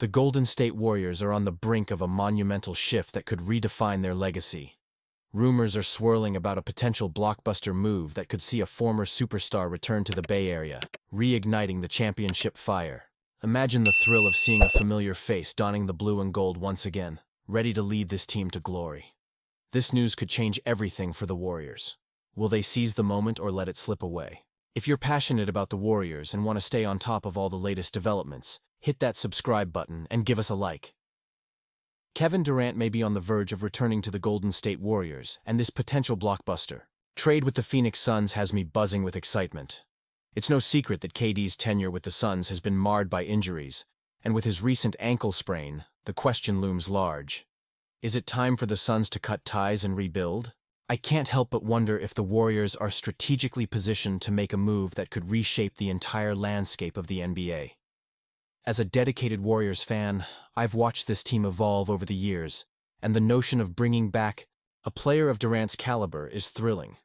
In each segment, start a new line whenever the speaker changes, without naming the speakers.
The Golden State Warriors are on the brink of a monumental shift that could redefine their legacy. Rumors are swirling about a potential blockbuster move that could see a former superstar return to the Bay Area, reigniting the championship fire. Imagine the thrill of seeing a familiar face donning the blue and gold once again, ready to lead this team to glory. This news could change everything for the Warriors. Will they seize the moment or let it slip away? If you're passionate about the Warriors and want to stay on top of all the latest developments, hit that subscribe button and give us a like. Kevin Durant may be on the verge of returning to the Golden State Warriors, and this potential blockbuster trade with the Phoenix Suns has me buzzing with excitement. It's no secret that KD's tenure with the Suns has been marred by injuries, and with his recent ankle sprain, the question looms large. Is it time for the Suns to cut ties and rebuild? I can't help but wonder if the Warriors are strategically positioned to make a move that could reshape the entire landscape of the NBA. As a dedicated Warriors fan, I've watched this team evolve over the years, and the notion of bringing back a player of Durant's caliber is thrilling.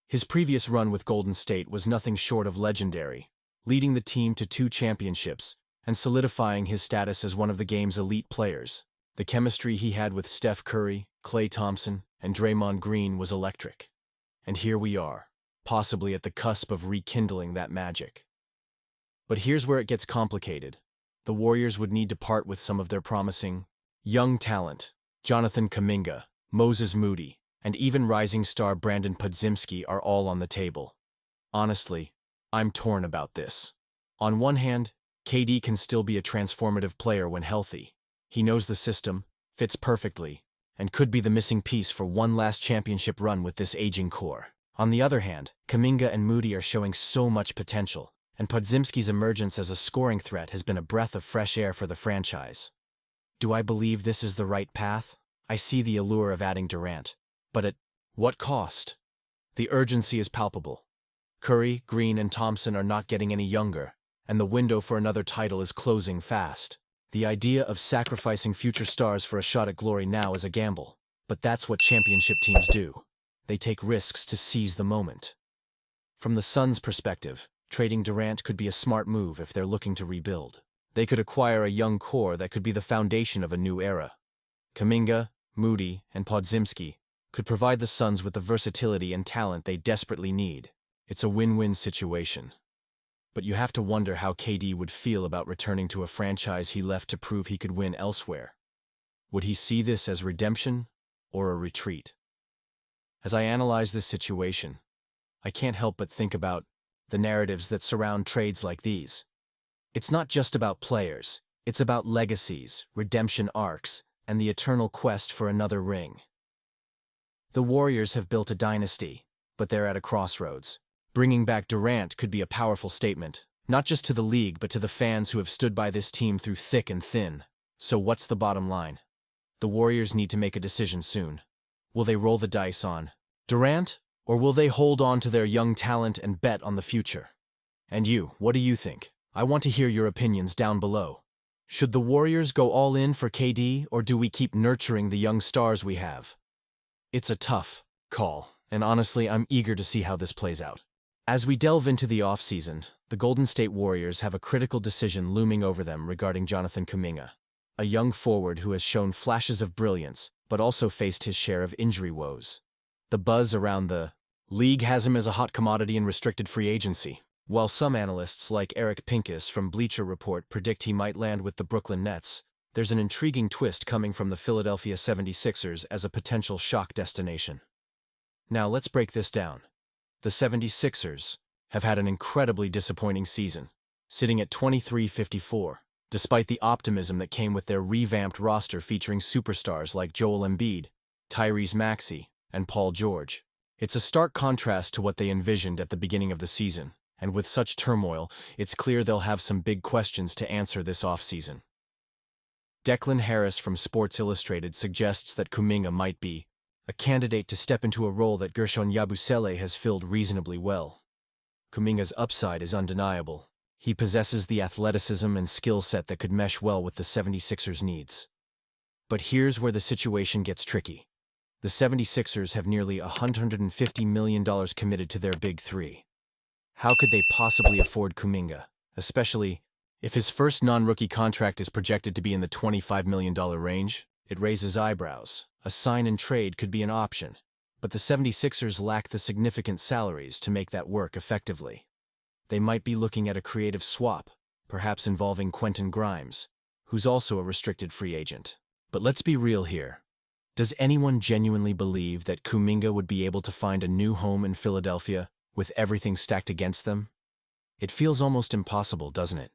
His previous run with Golden State was nothing short of legendary, leading the team to 2 championships and solidifying his status as one of the game's elite players. The chemistry he had with Steph Curry, Klay Thompson, and Draymond Green was electric. And here we are, possibly at the cusp of rekindling that magic. But here's where it gets complicated. The Warriors would need to part with some of their promising young talent. Jonathan Kuminga, Moses Moody, and even rising star Brandon Podziemski are all on the table. Honestly, I'm torn about this. On one hand, KD can still be a transformative player when healthy. He knows the system, fits perfectly, and could be the missing piece for one last championship run with this aging core. On the other hand, Kuminga and Moody are showing so much potential, and Podziemski's emergence as a scoring threat has been a breath of fresh air for the franchise. Do I believe this is the right path? I see the allure of adding Durant, but at what cost? The urgency is palpable. Curry, Green, and Thompson are not getting any younger, and the window for another title is closing fast. The idea of sacrificing future stars for a shot at glory now is a gamble, but that's what championship teams do. They take risks to seize the moment. From the Suns' perspective, trading Durant could be a smart move if they're looking to rebuild. They could acquire a young core that could be the foundation of a new era. Kuminga, Moody, and Podziemski could provide the Suns with the versatility and talent they desperately need. It's a win-win situation. But you have to wonder how KD would feel about returning to a franchise he left to prove he could win elsewhere. Would he see this as redemption or a retreat? As I analyze this situation, I can't help but think about the narratives that surround trades like these. It's not just about players, it's about legacies, redemption arcs, and the eternal quest for another ring. The Warriors have built a dynasty, but they're at a crossroads. Bringing back Durant could be a powerful statement, not just to the league but to the fans who have stood by this team through thick and thin. So what's the bottom line? The Warriors need to make a decision soon. Will they roll the dice on Durant, or will they hold on to their young talent and bet on the future? And you, what do you think? I want to hear your opinions down below. Should the Warriors go all in for KD, or do we keep nurturing the young stars we have? It's a tough call, and honestly, I'm eager to see how this plays out. As we delve into the offseason, the Golden State Warriors have a critical decision looming over them regarding Jonathan Kuminga, a young forward who has shown flashes of brilliance, but also faced his share of injury woes. The buzz around the league has him as a hot commodity in restricted free agency, while some analysts like Eric Pincus from Bleacher Report predict he might land with the Brooklyn Nets. There's an intriguing twist coming from the Philadelphia 76ers as a potential shock destination. Now let's break this down. The 76ers have had an incredibly disappointing season, sitting at 23-54, despite the optimism that came with their revamped roster featuring superstars like Joel Embiid, Tyrese Maxey, and Paul George. It's a stark contrast to what they envisioned at the beginning of the season, and with such turmoil, it's clear they'll have some big questions to answer this offseason. Declan Harris from Sports Illustrated suggests that Kuminga might be a candidate to step into a role that Gershon Yabusele has filled reasonably well. Kuminga's upside is undeniable. He possesses the athleticism and skill set that could mesh well with the 76ers' needs. But here's where the situation gets tricky. The 76ers have nearly $150 million committed to their big three. How could they possibly afford Kuminga, especially If his first non-rookie contract is projected to be in the $25 million range, it raises eyebrows. A sign-and-trade could be an option, but the 76ers lack the significant salaries to make that work effectively. They might be looking at a creative swap, perhaps involving Quentin Grimes, who's also a restricted free agent. But let's be real here. Does anyone genuinely believe that Kuminga would be able to find a new home in Philadelphia with everything stacked against them? It feels almost impossible, doesn't it?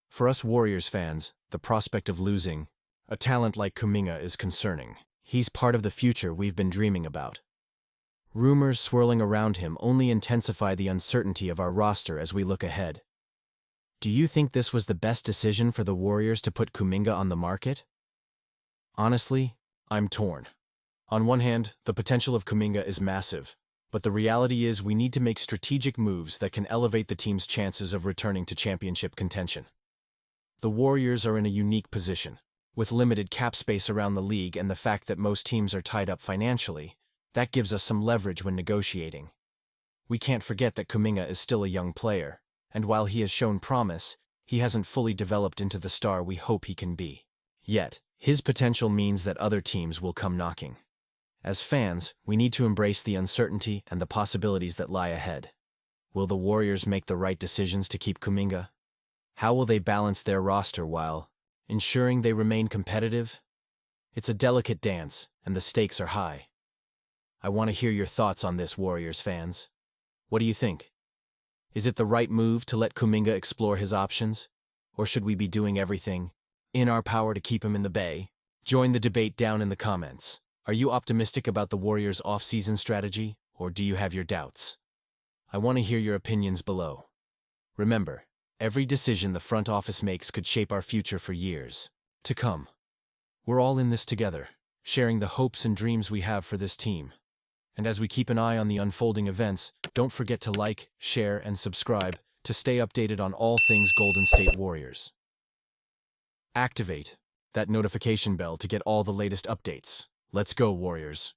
For us Warriors fans, the prospect of losing a talent like Kuminga is concerning. He's part of the future we've been dreaming about. Rumors swirling around him only intensify the uncertainty of our roster as we look ahead. Do you think this was the best decision for the Warriors to put Kuminga on the market? Honestly, I'm torn. On one hand, the potential of Kuminga is massive, but the reality is we need to make strategic moves that can elevate the team's chances of returning to championship contention. The Warriors are in a unique position. With limited cap space around the league and the fact that most teams are tied up financially, that gives us some leverage when negotiating. We can't forget that Kuminga is still a young player, and while he has shown promise, he hasn't fully developed into the star we hope he can be. Yet, his potential means that other teams will come knocking. As fans, we need to embrace the uncertainty and the possibilities that lie ahead. Will the Warriors make the right decisions to keep Kuminga? How will they balance their roster while ensuring they remain competitive? It's a delicate dance, and the stakes are high. I want to hear your thoughts on this, Warriors fans. What do you think? Is it the right move to let Kuminga explore his options? Or should we be doing everything in our power to keep him in the Bay? Join the debate down in the comments. Are you optimistic about the Warriors' off-season strategy, or do you have your doubts? I want to hear your opinions below. Remember, every decision the front office makes could shape our future for years to come. We're all in this together, sharing the hopes and dreams we have for this team. And as we keep an eye on the unfolding events, don't forget to like, share, and subscribe to stay updated on all things Golden State Warriors. Activate that notification bell to get all the latest updates. Let's go, Warriors.